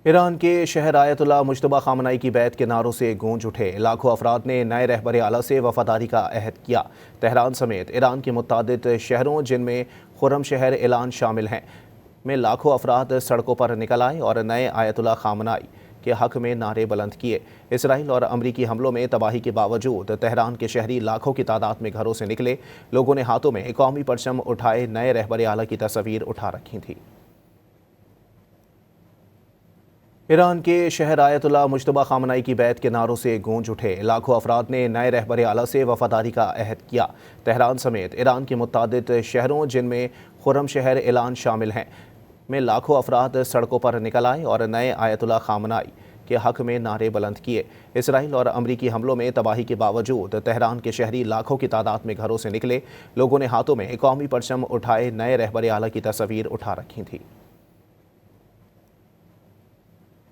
ایران کے شہر آیت اللہ مجتبیٰ خامنائی کی بیعت کے نعروں سے گونج اٹھے۔ لاکھوں افراد نے نئے رہبر اعلیٰ سے وفاداری کا عہد کیا۔ تہران سمیت ایران کے متعدد شہروں جن میں خرم شہر اعلان شامل ہیں میں لاکھوں افراد سڑکوں پر نکل آئے اور نئے آیت اللہ خامنائی کے حق میں نعرے بلند کیے۔ اسرائیل اور امریکی حملوں میں تباہی کے باوجود تہران کے شہری لاکھوں کی تعداد میں گھروں سے نکلے۔ لوگوں نے ہاتھوں میں قومی پرچم اٹھائے نئے رہبر اعلیٰ کی تصاویر اٹھا رکھی تھی۔ ایران کے شہر آیت اللہ مجتبیٰ خامنائی کی بیعت کے نعروں سے گونج اٹھے۔ لاکھوں افراد نے نئے رہبر اعلیٰ سے وفاداری کا عہد کیا۔ تہران سمیت ایران کے متعدد شہروں جن میں خرم شہر اعلان شامل ہیں میں لاکھوں افراد سڑکوں پر نکل آئے اور نئے آیت اللہ خامنائی کے حق میں نعرے بلند کیے۔ اسرائیل اور امریکی حملوں میں تباہی کے باوجود تہران کے شہری لاکھوں کی تعداد میں گھروں سے نکلے۔ لوگوں نے ہاتھوں میں قومی پرچم اٹھائے نئے رہبر اعلیٰ کی تصاویر اٹھا رکھی تھی۔